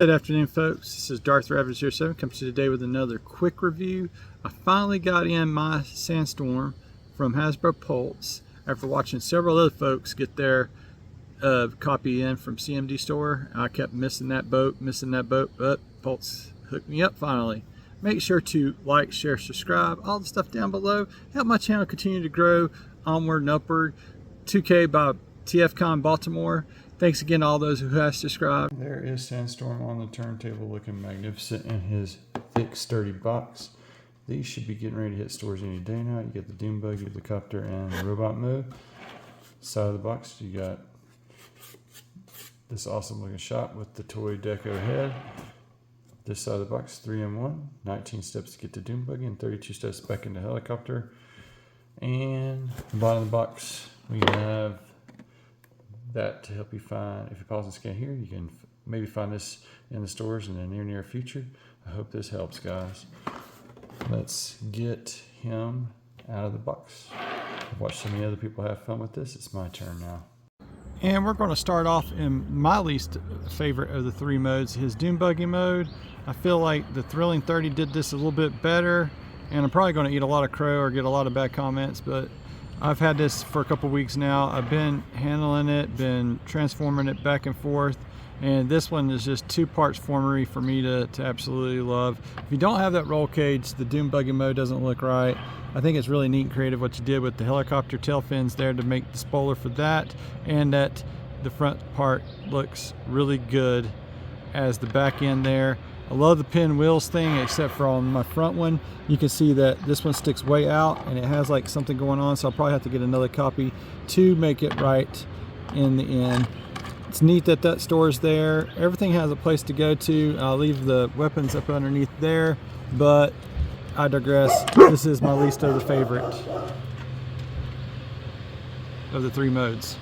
Good afternoon, folks. This is Darth Rabbit 07 comes to you today with another quick review. I finally got in my Sandstorm from Hasbro Pulse after watching several other folks get their copy in from CMD store. I kept missing that boat, but Pulse hooked me up finally. Make sure to like, share, subscribe, all the stuff down below. Help my channel continue to grow onward and upward. 2K by TFCon Baltimore. Thanks again to all those who have subscribed. There is Sandstorm on the turntable looking magnificent in his thick, sturdy box. These should be getting ready to hit stores any day now. You get the Doom Buggy, the Copter, and the Robot Mode. Side of the box, you got this awesome looking shop with the toy deco head. This side of the box, 3-in-1, 19 steps to get to Doom Buggy and 32 steps back into helicopter. And the bottom of the box, we have that to help you find, if you pause and scan here, you can maybe find this in the stores in the near future. I hope this helps, guys. Let's get him out of the box. I've watched so many other people have fun with this. It's my turn now. And we're going to start off in my least favorite of the three modes, his Doom Buggy mode. I feel like the Thrilling 30 did this a little bit better, and I'm probably going to eat a lot of crow or get a lot of bad comments, but I've had this for a couple weeks now. I've been handling it, been transforming it back and forth, and this one is just two parts formery for me to absolutely love. If you don't have that roll cage, the Doom Buggy mode doesn't look right. I think it's really neat and creative what you did with the helicopter tail fins there to make the spoiler for that, and that the front part looks really good as the back end there. I love the pinwheels thing, except for on my front one. You can see that this one sticks way out and it has like something going on, so I'll probably have to get another copy to make it right in the end. It's neat that that store's there. Everything has a place to go to. I'll leave the weapons up underneath there, but I digress. This is my least of the favorite of the three modes.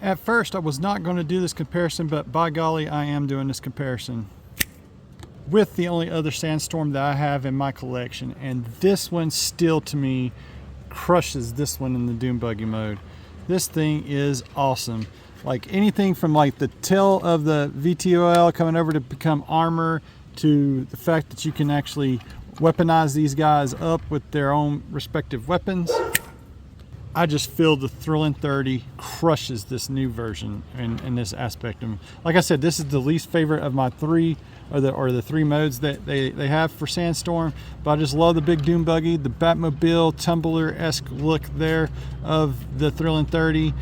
At first I was not going to do this comparison, but by golly, I am doing this comparison with the only other Sandstorm that I have in my collection, and this one still to me crushes this one in the Doom Buggy mode. This thing is awesome. Like anything from like the tail of the VTOL coming over to become armor, to the fact that you can actually weaponize these guys up with their own respective weapons. I just feel the Thrilling 30 crushes this new version in this aspect. And like I said, this is the least favorite of my three, or the three modes that they have for Sandstorm. But I just love the big Doom Buggy, the Batmobile tumbler-esque look there of the Thrilling 30.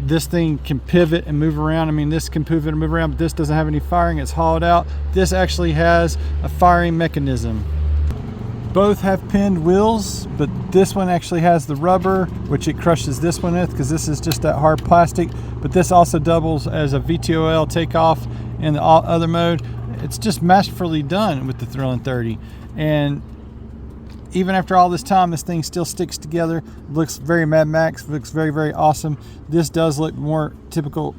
This thing can pivot and move around. I mean, this can pivot and move around, but this doesn't have any firing. It's hollowed out. This actually has a firing mechanism. Both have pinned wheels, but this one actually has the rubber, which it crushes this one with, because this is just that hard plastic. But this also doubles as a VTOL takeoff in the other mode. It's just masterfully done with the Thrilling 30. And even after all this time, this thing still sticks together. Looks very Mad Max, looks very, very awesome. This does look more typical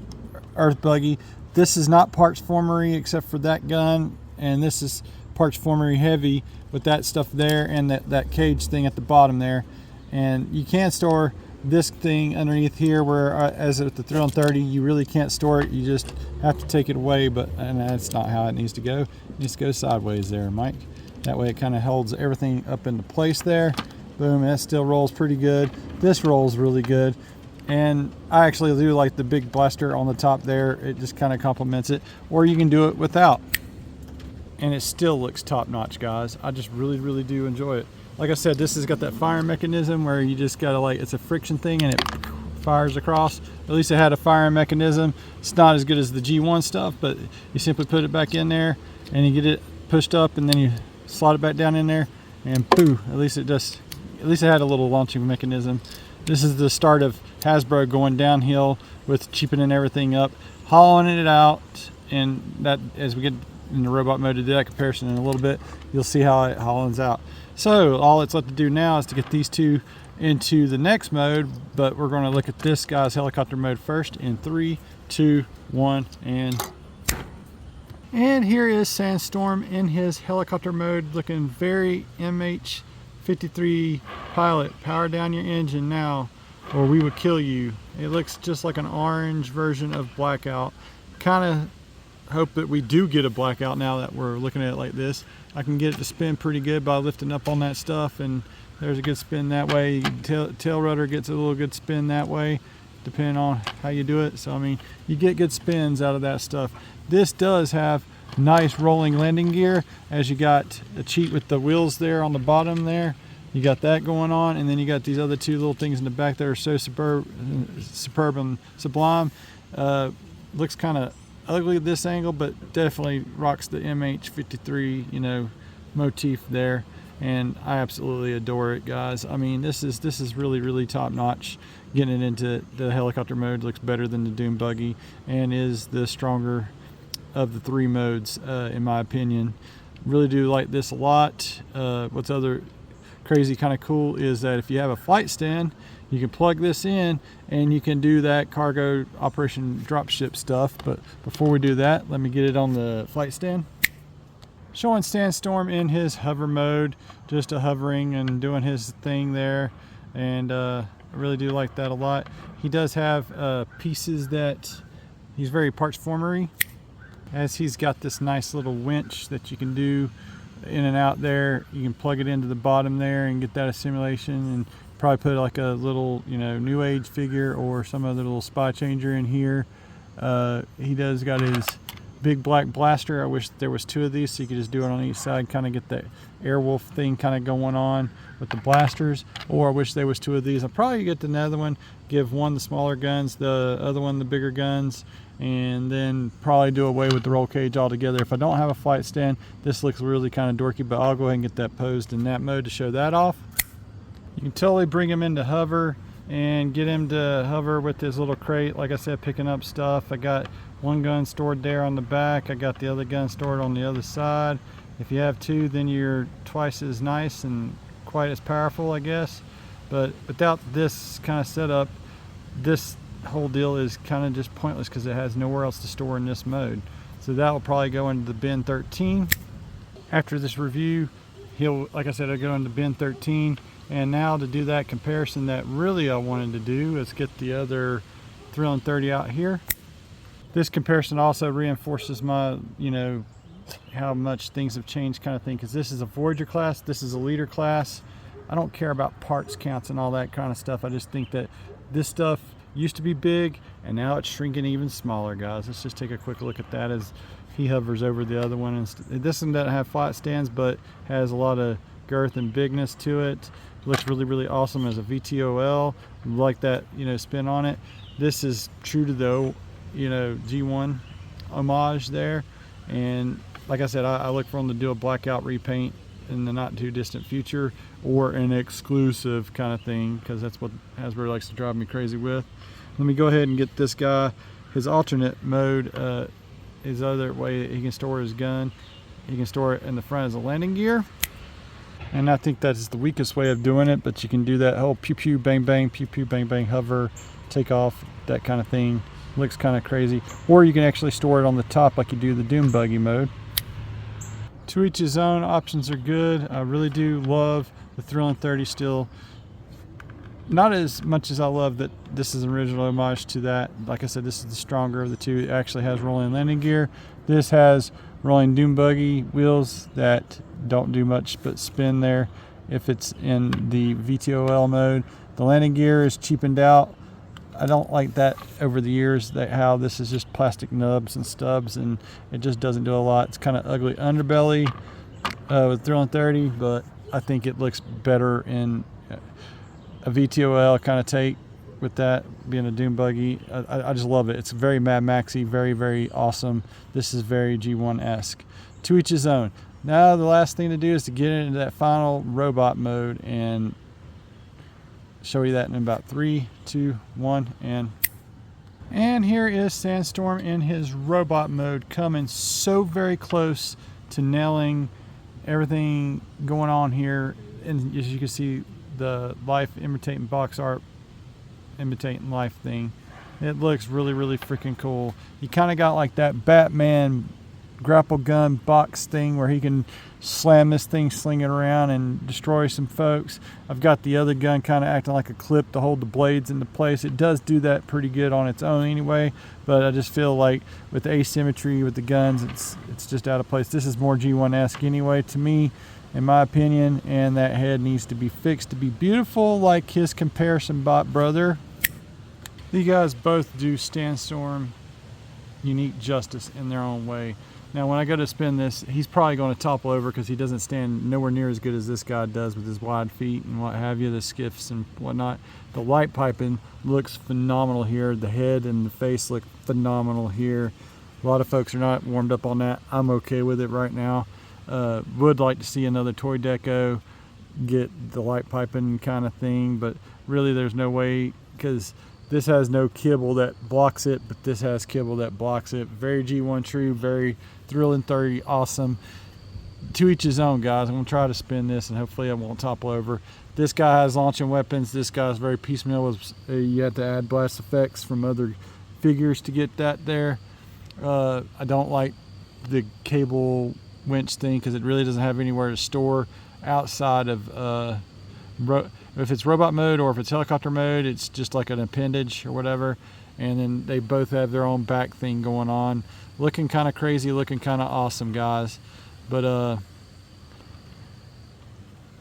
Earth Buggy. This is not parts formery except for that gun, and this is parts formery heavy with that stuff there and that cage thing at the bottom there. And you can store this thing underneath here, where as with the Thrilling 30 you really can't store it, you just have to take it away, and that's not how it needs to go. It needs to go sideways there, Mike. That way it kind of holds everything up into place there. Boom, and that still rolls pretty good. This rolls really good, and I actually do like the big blaster on the top there. It just kind of complements it, or you can do it without, and it still looks top-notch, guys. I just really do enjoy it. Like I said, this has got that firing mechanism where you just gotta, like, it's a friction thing and it fires across. At least it had a firing mechanism. It's not as good as the G1 stuff, but you simply put it back in there and you get it pushed up, and then you slide it back down in there, and pooh, at least it had a little launching mechanism. This is the start of Hasbro going downhill with cheapening everything up, hollowing it out, and that, as we get in the robot mode to do that comparison in a little bit, you'll see how it hollows out. So all it's left to do now is to get these two into the next mode, but we're going to look at this guy's helicopter mode first in 3, 2, 1, and here is Sandstorm in his helicopter mode, looking very MH-53 pilot. Power down your engine now or we would kill you. It looks just like an orange version of Blackout. Kind of hope that we do get a blackout now that we're looking at it like this. I can get it to spin pretty good by lifting up on that stuff, and there's a good spin that way. Tail rudder gets a little good spin that way, depending on how you do it. So I mean, you get good spins out of that stuff. This does have nice rolling landing gear, as you got a cheat with the wheels there on the bottom there. You got that going on, and then you got these other two little things in the back that are so superb and sublime. Looks kind of ugly at this angle, but definitely rocks the MH53, you know, motif there, and I absolutely adore it, guys. I mean, this is really top notch. Getting it into the helicopter mode looks better than the dune buggy, and is the stronger of the three modes, in my opinion. Really do like this a lot. What's other crazy kind of cool is that if you have a flight stand, you can plug this in and you can do that cargo operation dropship stuff. But before we do that, let me get it on the flight stand. Showing Sandstorm in his hover mode, just a hovering and doing his thing there, and I really do like that a lot. He does have pieces that he's very parts formery, as he's got this nice little winch that you can do in and out there. You can plug it into the bottom there and get that assimilation, and probably put like a little, you know, new age figure or some other little spy changer in here. He does got his big black blaster. I wish there was two of these so you could just do it on each side, kind of get that Airwolf thing kind of going on with the blasters. Or I wish there was two of these. I'll probably get another one, give one the smaller guns, the other one the bigger guns, and then probably do away with the roll cage altogether. If I don't have a flight stand, this looks really kind of dorky, but I'll go ahead and get that posed in that mode to show that off. You can totally bring him into hover and get him to hover with this little crate, like I said, picking up stuff. I got one gun stored there on the back, I got the other gun stored on the other side. If you have two, then you're twice as nice and quite as powerful, I guess. But without this kind of setup, this whole deal is kind of just pointless because it has nowhere else to store in this mode. So that will probably go into the bin 13. After this review, he'll, like I said, I'll go into bin 13. And now to do that comparison that really I wanted to do, let's get the other Thrill 30 out here. This comparison also reinforces my, you know, how much things have changed kind of thing, because this is a Voyager class, this is a leader class. I don't care about parts counts and all that kind of stuff. I just think that this stuff used to be big and now it's shrinking even smaller, guys. Let's just take a quick look at that as he hovers over the other one. And this one doesn't have flight stands, but has a lot of girth and bigness to it. Looks really awesome as a VTOL. Like that, you know, spin on it. This is true to the, you know, G1 homage there. And like I said, I look for them to do a blackout repaint in the not too distant future, or an exclusive kind of thing, because that's what Hasbro likes to drive me crazy with. Let me go ahead and get this guy his alternate mode, his other way that he can store his gun. He can store it in the front as a landing gear. And I think that's the weakest way of doing it, but you can do that whole pew pew bang bang, pew pew bang bang, hover, take off, that kind of thing. Looks kind of crazy. Or you can actually store it on the top like you do the dune buggy mode. To each his own, options are good. I really do love the Thrill 30 still. Not as much as I love that this is an original homage to that. Like I said, this is the stronger of the two. It actually has rolling landing gear. This has rolling dune buggy wheels that don't do much but spin there if it's in the VTOL mode. The landing gear is cheapened out. I don't like that over the years, that how this is just plastic nubs and stubs, and it just doesn't do a lot. It's kind of ugly underbelly with Thrill 30, but I think it looks better in a VTOL kind of take with that being a dune buggy. I just love it. It's very Mad Maxy, very awesome. This is very G1-esque. To each his own. Now the last thing to do is to get into that final robot mode and show you that in about 3, 2, 1, and here is Sandstorm in his robot mode, coming so very close to nailing everything going on here. And as you can see, the life imitating box art, imitating life thing, it looks really freaking cool. You kind of got like that Batman grapple gun box thing where he can slam this thing, sling it around and destroy some folks. I've got the other gun kind of acting like a clip to hold the blades into place. It does do that pretty good on its own anyway, but I just feel like with the asymmetry with the guns, it's just out of place. This is more G1-esque anyway to me, in my opinion, and that head needs to be fixed to be beautiful like his comparison bot brother. You guys both do Sandstorm unique justice in their own way. Now when I go to spin this, he's probably going to topple over because he doesn't stand nowhere near as good as this guy does with his wide feet and what have you, the skiffs and whatnot. The light piping looks phenomenal here. The head and the face look phenomenal here. A lot of folks are not warmed up on that. I'm okay with it right now. Would like to see another toy deco get the light piping kind of thing, but really there's no way, because this has no kibble that blocks it, but this has kibble that blocks it. Very G1 true, very thrilling 30, awesome. To each his own, guys. I'm gonna try to spin this and hopefully I won't topple over. This guy has launching weapons. This guy's very piecemeal. You have to add blast effects from other figures to get that there. I don't like the cable winch thing because it really doesn't have anywhere to store outside of if it's robot mode or if it's helicopter mode, it's just like an appendage or whatever. And then they both have their own back thing going on. Looking kind of crazy, looking kind of awesome, guys. But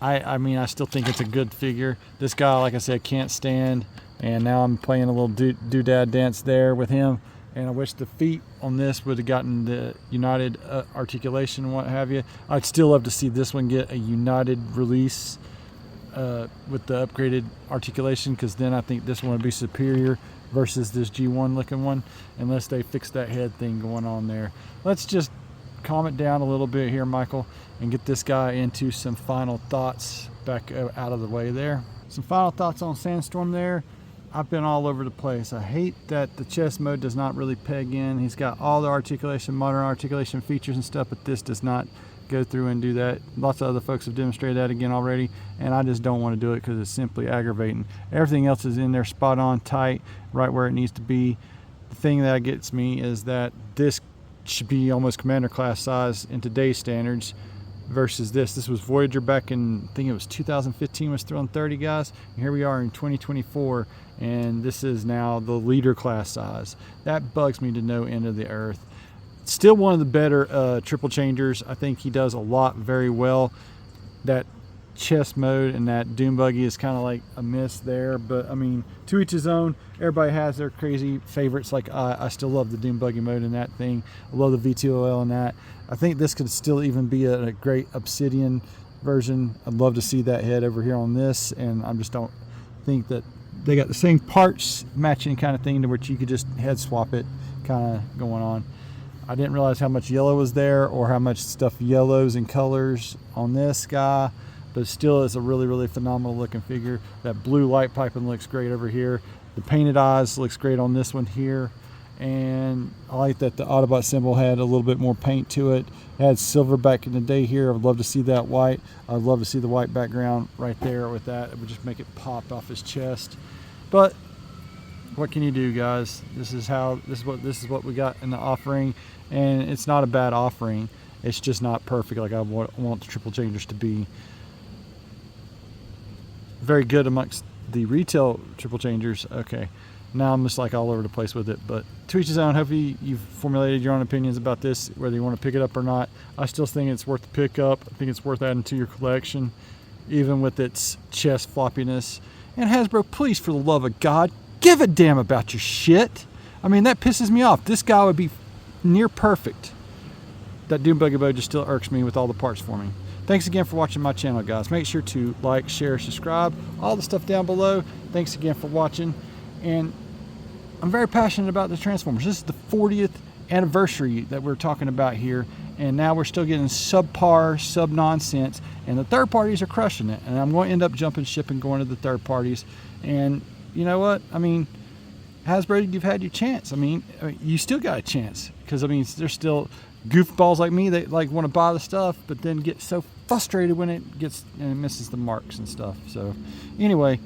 I mean, I still think it's a good figure. This guy, like I said, can't stand. And now I'm playing a little doodad dance there with him. And I wish the feet on this would have gotten the united articulation and what have you. I'd still love to see this one get a united release with the upgraded articulation, because then I think this one would be superior versus this G1 looking one, unless they fix that head thing going on there. Let's just calm it down a little bit here, Michael, and get this guy into some final thoughts back out of the way there. Some final thoughts on Sandstorm there. I've been all over the place. I hate that the chest mode does not really peg in. He's got all the articulation, modern articulation features and stuff, but this does not go through and do that. Lots of other folks have demonstrated that again already, and I just don't want to do it because it's simply aggravating. Everything else is in there spot on, tight, right where it needs to be. The thing that gets me is that this should be almost commander class size in today's standards versus this. This was Voyager back in, I think it was 2015 was throwing 30, guys. And here we are in 2024, and this is now the leader class size. That bugs me to no end of the earth. Still one of the better triple changers. I think he does a lot very well. That chest mode and that Doom Buggy is kind of like a miss there, but I mean, to each his own. Everybody has their crazy favorites. Like I still love the Doom Buggy mode in that thing. I love the V2OL in that. I think this could still even be a great Obsidian version. I'd love to see that head over here on this, and I just don't think that they got the same parts matching kind of thing to which you could just head swap it kind of going on. I didn't realize how much yellow was there or how much stuff yellows and colors on this guy, but still it's a really, really phenomenal looking figure. That blue light piping looks great over here. The painted eyes looks great on this one here. And I like that the Autobot symbol had a little bit more paint to it. It had silver back in the day here. I would love to see that white. I'd love to see the white background right there with that. It would just make it pop off his chest. But what can you do, guys? This is what we got in the offering, and it's not a bad offering. It's just not perfect like I want the triple changers to be. Very good amongst the retail triple changers. Okay, now I'm just like all over the place with it, but to each his own. Hopefully you've formulated your own opinions about this, whether you want to pick it up or not. I still think it's worth the pickup. I think it's worth adding to your collection, even with its chest floppiness. And Hasbro, please, for the love of God, give a damn about your shit. I mean, that pisses me off. This guy would be near perfect. That Doom Buggy Bow just still irks me with all the parts for me. Thanks again for watching my channel, guys. Make sure to like, share, subscribe, all the stuff down below. Thanks again for watching. And I'm very passionate about the Transformers. This is the 40th anniversary that we're talking about here. And now we're still getting subpar, sub-nonsense. And the third parties are crushing it. And I'm going to end up jumping ship and going to the third parties. And you know what? I mean, Hasbro, you've had your chance. I mean, you still got a chance. Because, I mean, there's still goofballs like me that like want to buy the stuff, but then get so frustrated when it gets and it misses the marks and stuff. So, anyway,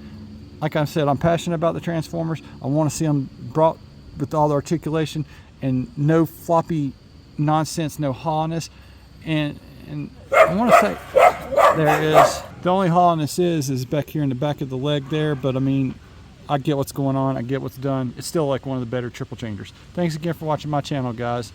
like I said, I'm passionate about the Transformers. I want to see them brought with all the articulation and no floppy nonsense, no hollowness. And I want to say there is, the only hollowness is back here in the back of the leg there, but I mean, I get what's going on, I get what's done. It's still like one of the better triple changers. Thanks again for watching my channel, guys.